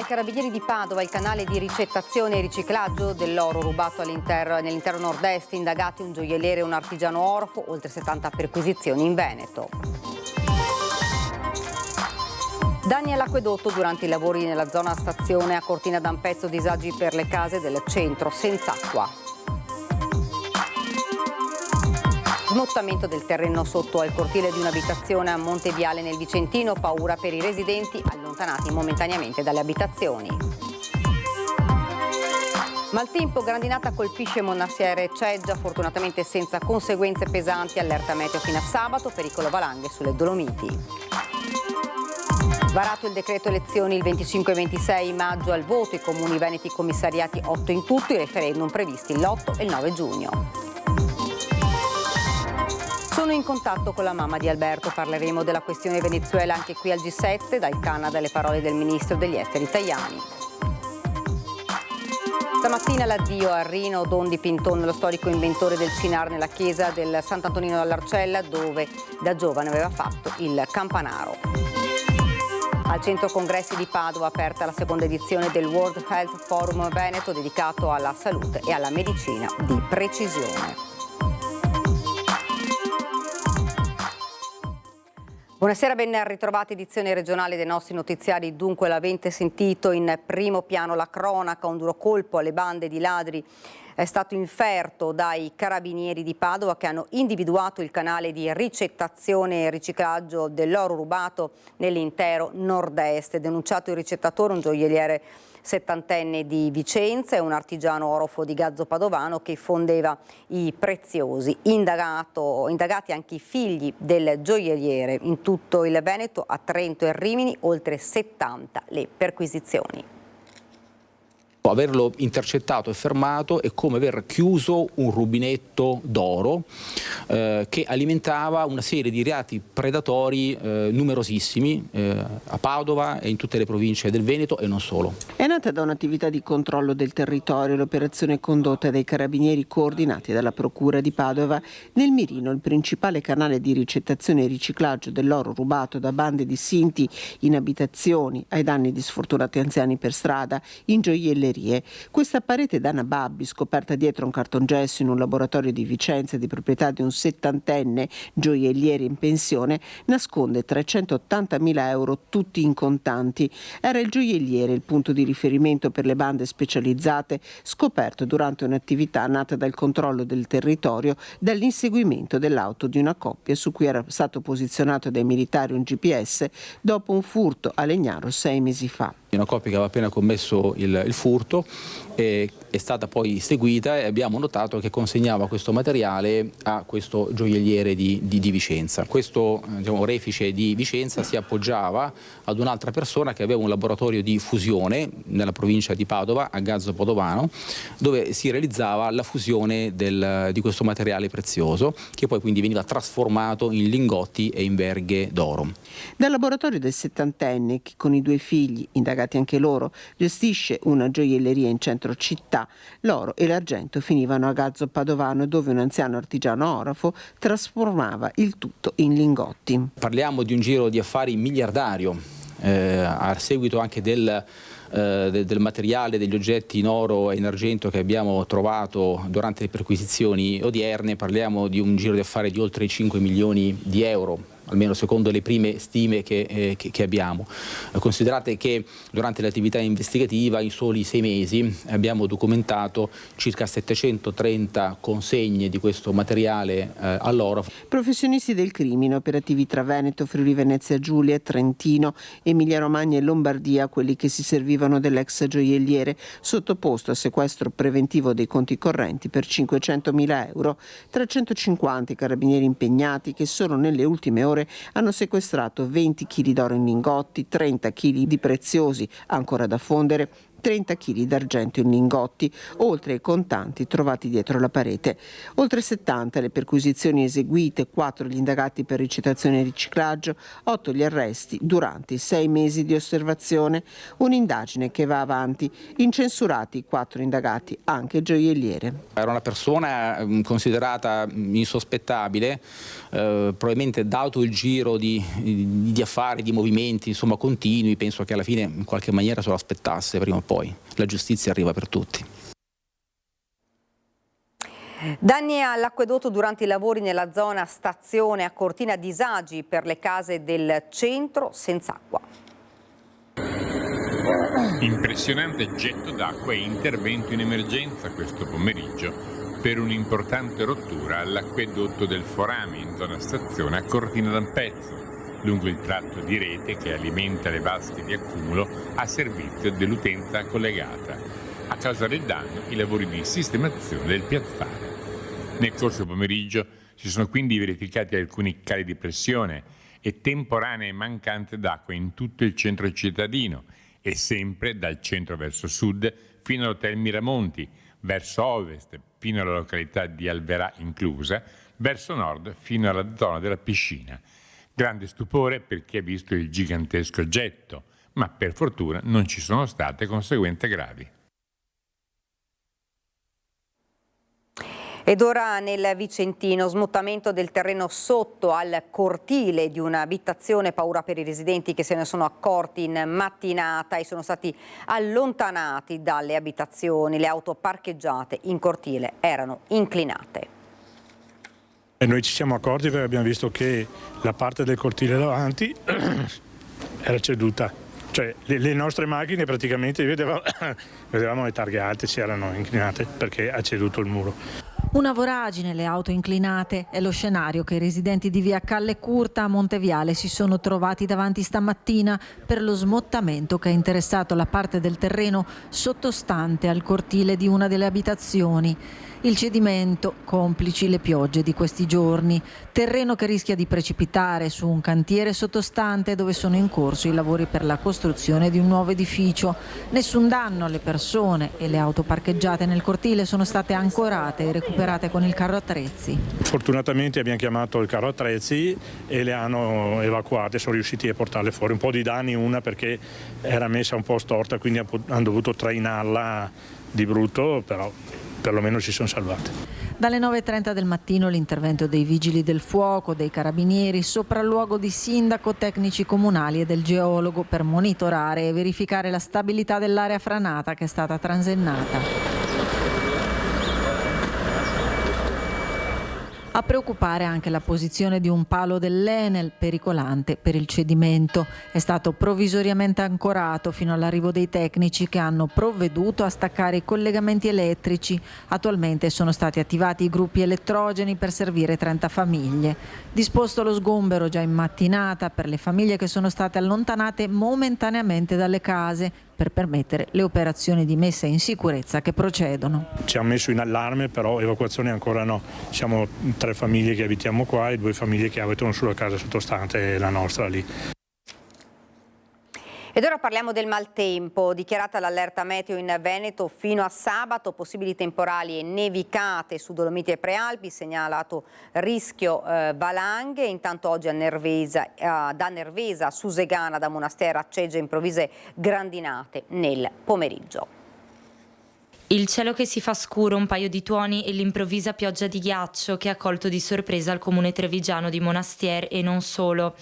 Ai Carabinieri di Padova il canale di ricettazione e riciclaggio dell'oro rubato nell'intero nord-est, indagati un gioielliere e un artigiano orfo, oltre 70 perquisizioni in Veneto. Danni all'acquedotto durante i lavori nella zona stazione a Cortina d'Ampezzo, disagi per le case del centro senza acqua. Smottamento del terreno sotto al cortile di un'abitazione a Monteviale nel Vicentino, paura per i residenti allontanati momentaneamente dalle abitazioni. Maltempo, grandinata colpisce Monnassiere e Ceggia, fortunatamente senza conseguenze pesanti, allerta meteo fino a sabato, pericolo valanghe sulle Dolomiti. Varato il decreto elezioni il 25 e 26 maggio al voto, i comuni veneti commissariati 8 in tutto, i referendum previsti l'8 e il 9 giugno. Sono in contatto con la mamma di Alberto, parleremo della questione Venezuela anche qui al G7, dal Canada le parole del ministro degli esteri italiani. Stamattina l'addio a Rino Dondi Pinton, lo storico inventore del Cinar nella chiesa del Sant'Antonino dall'Arcella, dove da giovane aveva fatto il campanaro. Al Centro Congressi di Padova aperta la seconda edizione del World Health Forum Veneto dedicato alla salute e alla medicina di precisione. Buonasera, ben ritrovati, edizione regionale dei nostri notiziari. Dunque l'avete sentito, in primo piano la cronaca, un duro colpo alle bande di ladri è stato inferto dai Carabinieri di Padova, che hanno individuato il canale di ricettazione e riciclaggio dell'oro rubato nell'intero nord-est. Denunciato il ricettatore, un gioielliere settantenne di Vicenza e un artigiano orfo di Gazzo Padovano che fondeva i preziosi. Indagati anche i figli del gioielliere. In tutto il Veneto, a Trento e Rimini, oltre 70 le perquisizioni. Averlo intercettato e fermato è come aver chiuso un rubinetto d'oro che alimentava una serie di reati predatori numerosissimi a Padova e in tutte le province del Veneto e non solo. È nata da un'attività di controllo del territorio, l'operazione condotta dai carabinieri coordinati dalla Procura di Padova. Nel mirino il principale canale di ricettazione e riciclaggio dell'oro rubato da bande di sinti in abitazioni, ai danni di sfortunati anziani per strada, in gioiellerie. Questa parete d'Anababbi, scoperta dietro un cartongesso in un laboratorio di Vicenza di proprietà di un settantenne gioielliere in pensione, nasconde 380.000 euro tutti in contanti. Era il gioielliere il punto di riferimento per le bande specializzate, scoperto durante un'attività nata dal controllo del territorio, dall'inseguimento dell'auto di una coppia su cui era stato posizionato dai militari un GPS dopo un furto a Legnaro 6 mesi fa. Una coppia che aveva appena commesso il furto è stata poi seguita e abbiamo notato che consegnava questo materiale a questo gioielliere di Vicenza. Questo refice di Vicenza si appoggiava ad un'altra persona che aveva un laboratorio di fusione nella provincia di Padova, a Gazzo Padovano, dove si realizzava la fusione di questo materiale prezioso, che poi quindi veniva trasformato in lingotti e in verghe d'oro. Dal laboratorio del settantenne, che con i due figli, indagati anche loro, gestisce una gioielleria in centro città, l'oro e l'argento finivano a Gazzo Padovano, dove un anziano artigiano orfo trasformava il tutto in lingotti. Parliamo di un giro di affari miliardario, a seguito anche del materiale, degli oggetti in oro e in argento che abbiamo trovato durante le perquisizioni odierne. Parliamo di un giro di affari di oltre 5 milioni di euro, almeno secondo le prime stime che abbiamo. Considerate che durante l'attività investigativa in soli 6 mesi abbiamo documentato circa 730 consegne di questo materiale all'oro. Professionisti del crimine, operativi tra Veneto, Friuli Venezia Giulia, Trentino, Emilia Romagna e Lombardia, quelli che si servivano dell'ex gioielliere, sottoposto a sequestro preventivo dei conti correnti per 500.000 euro. 350 i carabinieri impegnati che solo nelle ultime ore hanno sequestrato 20 kg d'oro in lingotti, 30 kg di preziosi ancora da fondere, 30 kg d'argento in lingotti, oltre ai contanti trovati dietro la parete. Oltre 70 le perquisizioni eseguite, 4 gli indagati per ricettazione e riciclaggio, 8 gli arresti durante i 6 mesi di osservazione. Un'indagine che va avanti. Incensurati 4 indagati, anche gioielliere. Era una persona considerata insospettabile, probabilmente dato il giro di affari, di movimenti, insomma continui, penso che alla fine in qualche maniera se lo aspettasse prima o poi. La giustizia arriva per tutti. Danni all'acquedotto durante i lavori nella zona stazione a Cortina, disagi per le case del centro senza acqua. Impressionante getto d'acqua e intervento in emergenza questo pomeriggio per un'importante rottura all'acquedotto del Forami in zona stazione a Cortina d'Ampezzo, lungo il tratto di rete che alimenta le vasche di accumulo a servizio dell'utenza collegata. A causa del danno i lavori di sistemazione del piazzale. Nel corso pomeriggio si sono quindi verificati alcuni cali di pressione e temporanee mancanze d'acqua in tutto il centro cittadino e sempre dal centro verso sud fino all'hotel Miramonti, verso ovest fino alla località di Alverà inclusa, verso nord fino alla zona della piscina. Grande stupore per chi ha visto il gigantesco getto, ma per fortuna non ci sono state conseguenze gravi. Ed ora nel Vicentino, smottamento del terreno sotto al cortile di un'abitazione, paura per i residenti che se ne sono accorti in mattinata e sono stati allontanati dalle abitazioni. Le auto parcheggiate in cortile erano inclinate. E noi ci siamo accorti perché abbiamo visto che la parte del cortile davanti era ceduta. Cioè le nostre macchine praticamente vedevamo le targhe alte, si erano inclinate perché ha ceduto il muro. Una voragine, le auto inclinate, è lo scenario che i residenti di via Calle Curta a Monteviale si sono trovati davanti stamattina per lo smottamento che ha interessato la parte del terreno sottostante al cortile di una delle abitazioni. Il cedimento, complici le piogge di questi giorni, terreno che rischia di precipitare su un cantiere sottostante dove sono in corso i lavori per la costruzione di un nuovo edificio. Nessun danno alle persone e le auto parcheggiate nel cortile sono state ancorate e recuperate con il carro attrezzi. Fortunatamente abbiamo chiamato il carro attrezzi e le hanno evacuate, sono riusciti a portarle fuori. Un po' di danni, una perché era messa un po' storta, quindi hanno dovuto trainarla di brutto, però perlomeno ci sono salvate. Dalle 9:30 del mattino l'intervento dei vigili del fuoco, dei carabinieri, sopralluogo di sindaco, tecnici comunali e del geologo per monitorare e verificare la stabilità dell'area franata che è stata transennata. A preoccupare anche la posizione di un palo dell'Enel pericolante per il cedimento. È stato provvisoriamente ancorato fino all'arrivo dei tecnici che hanno provveduto a staccare i collegamenti elettrici. Attualmente sono stati attivati i gruppi elettrogeni per servire 30 famiglie. Disposto lo sgombero già in mattinata per le famiglie che sono state allontanate momentaneamente dalle case per permettere le operazioni di messa in sicurezza che procedono. Ci hanno messo in allarme, però evacuazione ancora no. Siamo 3 famiglie che abitiamo qua e 2 famiglie che abitano sulla casa sottostante, la nostra lì. Ed ora parliamo del maltempo. Dichiarata l'allerta meteo in Veneto fino a sabato, possibili temporali e nevicate su Dolomiti e Prealpi, segnalato rischio valanghe. Intanto oggi da Nervesa a Susegana, da Monastera a Ceggia, improvvise grandinate nel pomeriggio. Il cielo che si fa scuro, un paio di tuoni e l'improvvisa pioggia di ghiaccio che ha colto di sorpresa il comune trevigiano di Monastier e non solo.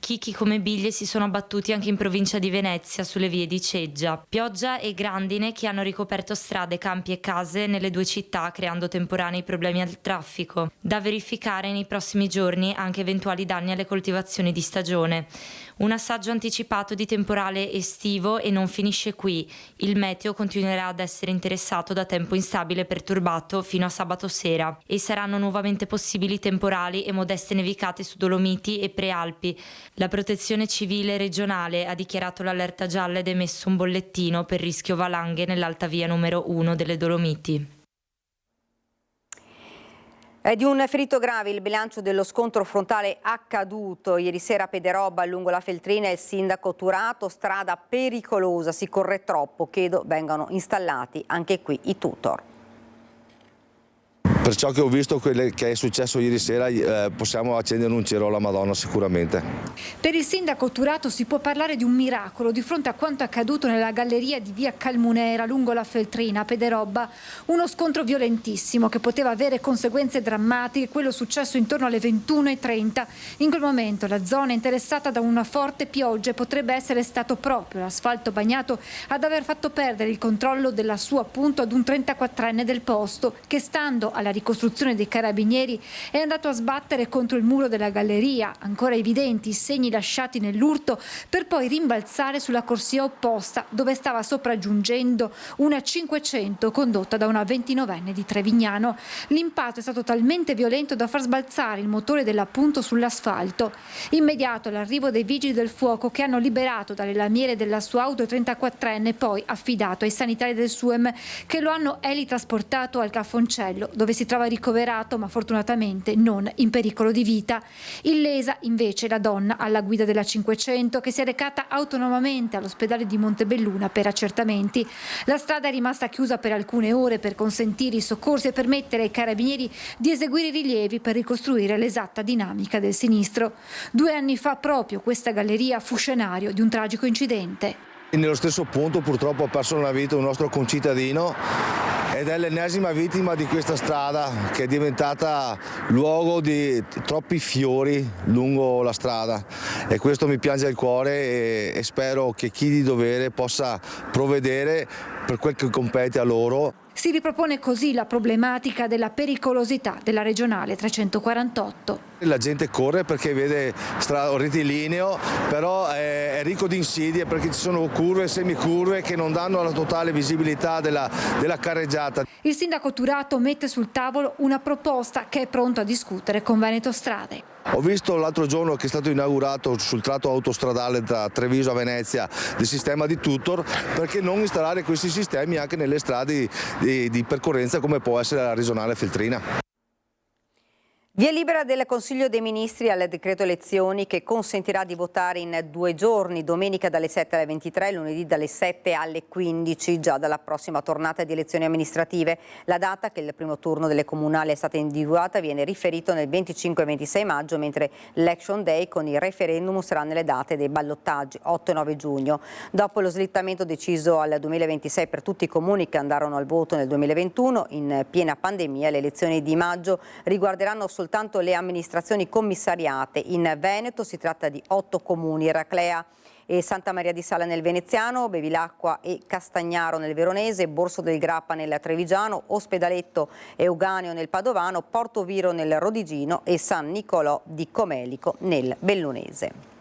Chicchi come biglie si sono abbattuti anche in provincia di Venezia, sulle vie di Ceggia. Pioggia e grandine che hanno ricoperto strade, campi e case nelle 2 città, creando temporanei problemi al traffico. Da verificare nei prossimi giorni anche eventuali danni alle coltivazioni di stagione. Un assaggio anticipato di temporale estivo e non finisce qui. Il meteo continuerà ad essere interessato da tempo instabile e perturbato fino a sabato sera e saranno nuovamente possibili temporali e modeste nevicate su Dolomiti e Prealpi. La Protezione Civile regionale ha dichiarato l'allerta gialla ed emesso un bollettino per rischio valanghe nell'alta via numero 1 delle Dolomiti. È di un ferito grave il bilancio dello scontro frontale accaduto ieri sera a Pederobba lungo la Feltrina. Il sindaco Turato: strada pericolosa, si corre troppo, chiedo vengano installati anche qui i tutor. Per ciò che ho visto, quello che è successo ieri sera, possiamo accendere un cero alla Madonna sicuramente. Per il sindaco Turato si può parlare di un miracolo di fronte a quanto accaduto nella galleria di via Calmunera lungo la Feltrina a Pederobba. Uno scontro violentissimo che poteva avere conseguenze drammatiche, quello successo intorno alle 21:30. In quel momento la zona è interessata da una forte pioggia e potrebbe essere stato proprio l'asfalto bagnato ad aver fatto perdere il controllo della sua appunto ad un 34enne del posto che, stando alla ricostruzione dei carabinieri, è andato a sbattere contro il muro della galleria, ancora evidenti i segni lasciati nell'urto, per poi rimbalzare sulla corsia opposta dove stava sopraggiungendo una 500 condotta da una 29enne di Trevignano. L'impatto è stato talmente violento da far sbalzare il motore dell'appunto sull'asfalto. Immediato l'arrivo dei vigili del fuoco che hanno liberato dalle lamiere della sua auto il 34enne, poi affidato ai sanitari del SUEM che lo hanno elitrasportato al Caffoncello, dove si trova ricoverato ma fortunatamente non in pericolo di vita. Illesa invece la donna alla guida della 500 che si è recata autonomamente all'ospedale di Montebelluna per accertamenti. La strada è rimasta chiusa per alcune ore per consentire i soccorsi e permettere ai carabinieri di eseguire i rilievi per ricostruire l'esatta dinamica del sinistro. 2 anni fa proprio questa galleria fu scenario di un tragico incidente. Nello stesso punto purtroppo ha perso la vita un nostro concittadino ed è l'ennesima vittima di questa strada che è diventata luogo di troppi fiori lungo la strada, e questo mi piange il cuore e spero che chi di dovere possa provvedere per quel che compete a loro. Si ripropone così la problematica della pericolosità della regionale 348. La gente corre perché vede rettilineo, però è ricco di insidie perché ci sono curve e semicurve che non danno la totale visibilità della carreggiata. Il sindaco Turato mette sul tavolo una proposta che è pronto a discutere con Veneto Strade. Ho visto l'altro giorno che è stato inaugurato sul tratto autostradale da Treviso a Venezia del sistema di tutor, perché non installare questi sistemi anche nelle strade di percorrenza come può essere la regionale Feltrina. Via libera del Consiglio dei Ministri al decreto elezioni che consentirà di votare in 2 giorni, domenica dalle 7 alle 23 e lunedì dalle 7 alle 15, già dalla prossima tornata di elezioni amministrative. La data che il primo turno delle comunali è stata individuata viene riferito nel 25 e 26 maggio, mentre l'Action Day con il referendum sarà nelle date dei ballottaggi 8 e 9 giugno. Dopo lo slittamento deciso al 2026 per tutti i comuni che andarono al voto nel 2021, in piena pandemia, le elezioni di maggio riguarderanno soltanto le amministrazioni commissariate. In Veneto si tratta di 8 comuni: Eraclea e Santa Maria di Sala nel Veneziano, Bevilacqua e Castagnaro nel Veronese, Borso del Grappa nel Trevigiano, Ospedaletto e Euganeo nel Padovano, Portoviro nel Rodigino e San Nicolò di Comelico nel Bellunese.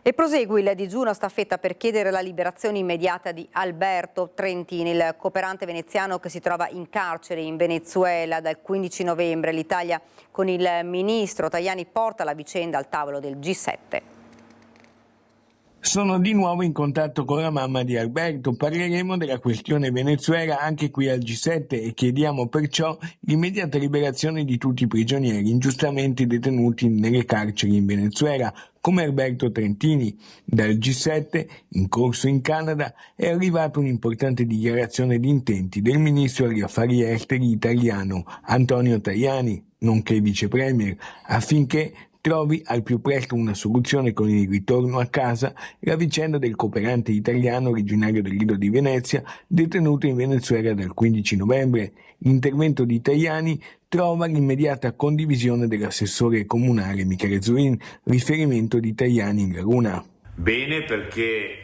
E prosegue il digiuno a staffetta per chiedere la liberazione immediata di Alberto Trentini, il cooperante veneziano che si trova in carcere in Venezuela dal 15 novembre. L'Italia con il ministro Tajani porta la vicenda al tavolo del G7. Sono di nuovo in contatto con la mamma di Alberto, parleremo della questione Venezuela anche qui al G7 e chiediamo perciò l'immediata liberazione di tutti i prigionieri ingiustamente detenuti nelle carceri in Venezuela, come Alberto Trentini. Dal G7, in corso in Canada, è arrivata un'importante dichiarazione di intenti del ministro agli affari esteri italiano Antonio Tajani, nonché vice premier, affinché trovi al più presto una soluzione con il ritorno a casa la vicenda del cooperante italiano originario del Lido di Venezia detenuto in Venezuela dal 15 novembre. L'intervento di Tajani trova l'immediata condivisione dell'assessore comunale Michele Zuin, riferimento di Tajani in Laguna. Bene, perché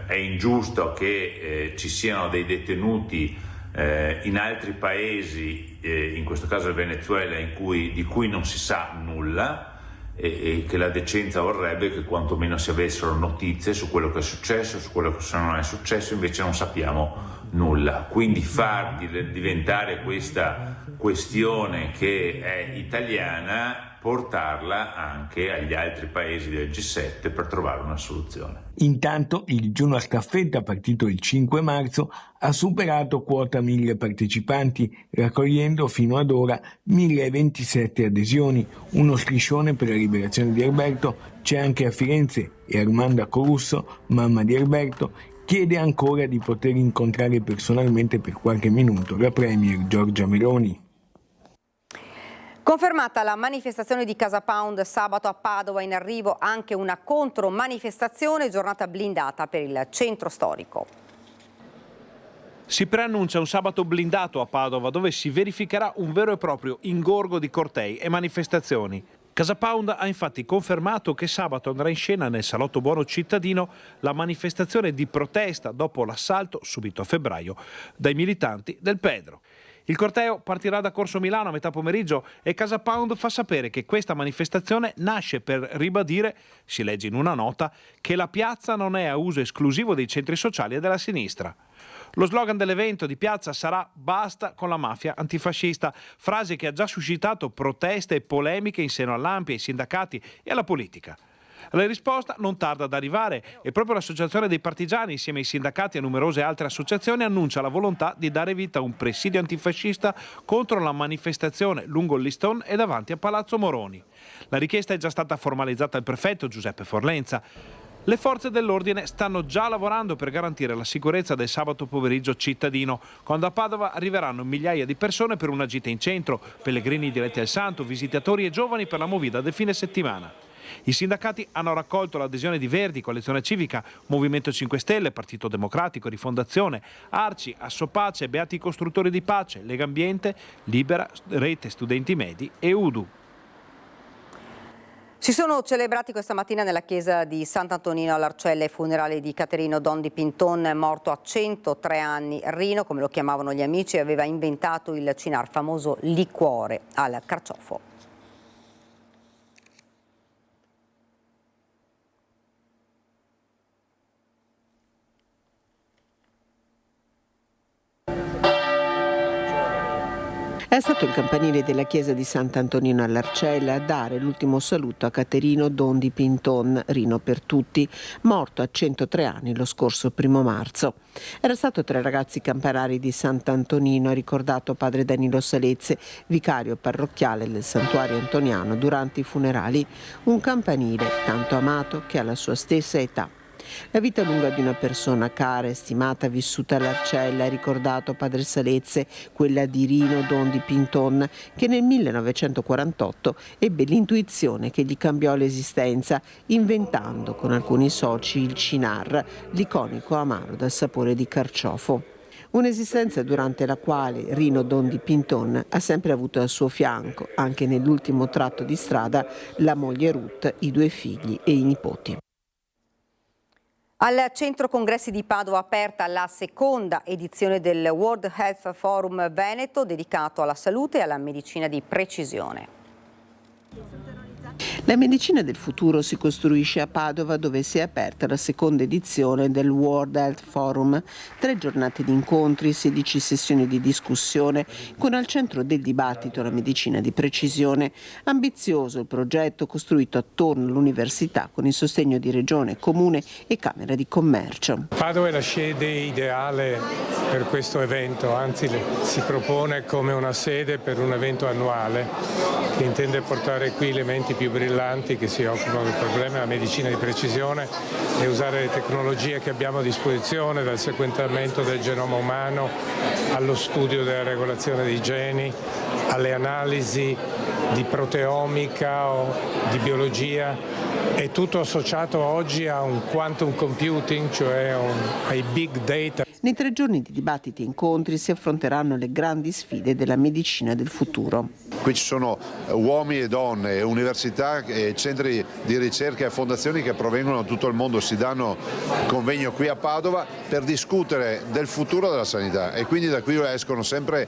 è ingiusto che ci siano dei detenuti in altri paesi, in questo caso il Venezuela, di cui non si sa nulla, e che la decenza vorrebbe che quantomeno si avessero notizie su quello che è successo, su quello che non è successo, invece non sappiamo nulla. Quindi far diventare questa questione che è italiana portarla anche agli altri paesi del G7 per trovare una soluzione. Intanto il digiuno a staffetta, partito il 5 marzo, ha superato quota 1000 partecipanti, raccogliendo fino ad ora 1027 adesioni. Uno striscione per la liberazione di Erberto c'è anche a Firenze e Armanda Corusso, mamma di Erberto, chiede ancora di poter incontrare personalmente per qualche minuto la premier Giorgia Meloni. Confermata la manifestazione di Casa Pound sabato a Padova, in arrivo anche una contromanifestazione, giornata blindata per il centro storico. Si preannuncia un sabato blindato a Padova dove si verificherà un vero e proprio ingorgo di cortei e manifestazioni. Casa Pound ha infatti confermato che sabato andrà in scena nel Salotto Buono Cittadino la manifestazione di protesta dopo l'assalto subito a febbraio dai militanti del Pedro. Il corteo partirà da Corso Milano a metà pomeriggio e Casa Pound fa sapere che questa manifestazione nasce per ribadire, si legge in una nota, che la piazza non è a uso esclusivo dei centri sociali e della sinistra. Lo slogan dell'evento di piazza sarà "Basta con la mafia antifascista", frase che ha già suscitato proteste e polemiche in seno all'ANPI, ai sindacati e alla politica. La risposta non tarda ad arrivare e proprio l'Associazione dei Partigiani, insieme ai sindacati e a numerose altre associazioni, annuncia la volontà di dare vita a un presidio antifascista contro la manifestazione lungo il Liston e davanti a Palazzo Moroni. La richiesta è già stata formalizzata al prefetto Giuseppe Forlenza. Le forze dell'ordine stanno già lavorando per garantire la sicurezza del sabato pomeriggio cittadino, quando a Padova arriveranno migliaia di persone per una gita in centro, pellegrini diretti al Santo, visitatori e giovani per la movida del fine settimana. I sindacati hanno raccolto l'adesione di Verdi, Coalizione Civica, Movimento 5 Stelle, Partito Democratico, Rifondazione, Arci, Assopace, Beati Costruttori di Pace, Lega Ambiente, Libera, Rete Studenti Medi e UDU. Si sono celebrati questa mattina nella chiesa di Sant'Antonino all'Arcella i funerali di Caterino Don di Pinton, morto a 103 anni. Rino, come lo chiamavano gli amici, aveva inventato il cinar famoso liquore al carciofo. È stato il campanile della chiesa di Sant'Antonino all'Arcella a dare l'ultimo saluto a Caterino Don di Pinton, Rino per tutti, morto a 103 anni lo scorso 1 marzo. Era stato tra i ragazzi campanari di Sant'Antonino, ha ricordato padre Danilo Salezze, vicario parrocchiale del santuario antoniano durante i funerali. Un campanile tanto amato che alla sua stessa età. La vita lunga di una persona cara e stimata vissuta all'Arcella, ha ricordato padre Salezze, quella di Rino Don di Pinton, che nel 1948 ebbe l'intuizione che gli cambiò l'esistenza, inventando con alcuni soci il cinar, l'iconico amaro dal sapore di carciofo. Un'esistenza durante la quale Rino Don di Pinton ha sempre avuto al suo fianco, anche nell'ultimo tratto di strada, la moglie Ruth, i 2 figli e i nipoti. Al Centro Congressi di Padova aperta la seconda edizione del World Health Forum Veneto dedicato alla salute e alla medicina di precisione. La medicina del futuro si costruisce a Padova, dove si è aperta la seconda edizione del World Health Forum. 3 giornate di incontri, 16 sessioni di discussione, con al centro del dibattito la medicina di precisione. Ambizioso il progetto costruito attorno all'università con il sostegno di Regione, Comune e Camera di Commercio. Padova è la sede ideale per questo evento, anzi si propone come una sede per un evento annuale che intende portare qui le menti più brillanti che si occupano del problema della medicina di precisione e usare le tecnologie che abbiamo a disposizione, dal sequenziamento del genoma umano allo studio della regolazione dei geni, alle analisi di proteomica o di biologia. È tutto associato oggi a un quantum computing, cioè ai big data. Nei 3 giorni di dibattiti e incontri si affronteranno le grandi sfide della medicina del futuro. Qui ci sono uomini e donne, università, centri di ricerca e fondazioni che provengono da tutto il mondo, si danno convegno qui a Padova per discutere del futuro della sanità e quindi da qui escono sempre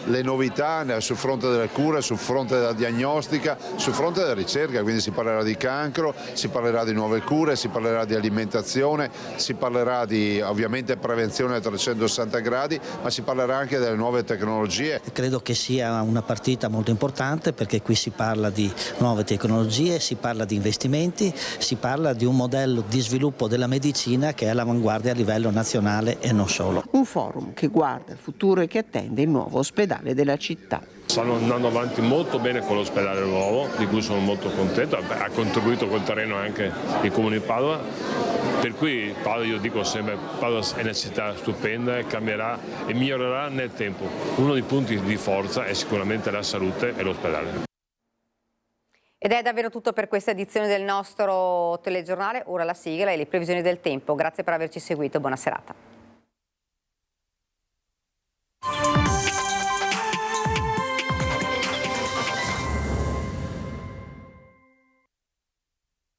le novità sul fronte delle cure, sul fronte della diagnostica, sul fronte della ricerca, quindi si parlerà di cancro, si parlerà di nuove cure, si parlerà di alimentazione, si parlerà di ovviamente prevenzione a 360 gradi, ma si parlerà anche delle nuove tecnologie. Credo che sia una partita molto importante perché qui si parla di nuove tecnologie, si parla di investimenti, si parla di un modello di sviluppo della medicina che è all'avanguardia a livello nazionale e non solo. Un forum che guarda al futuro e che attende il nuovo ospedale della città. Stanno andando avanti molto bene con l'ospedale nuovo, di cui sono molto contento, ha contribuito col terreno anche il Comune di Padova, per cui Padova, io dico sempre, Padova è una città stupenda, cambierà e migliorerà nel tempo. Uno dei punti di forza è sicuramente la salute e l'ospedale. Ed è davvero tutto per questa edizione del nostro telegiornale, ora la sigla e le previsioni del tempo. Grazie per averci seguito, buona serata.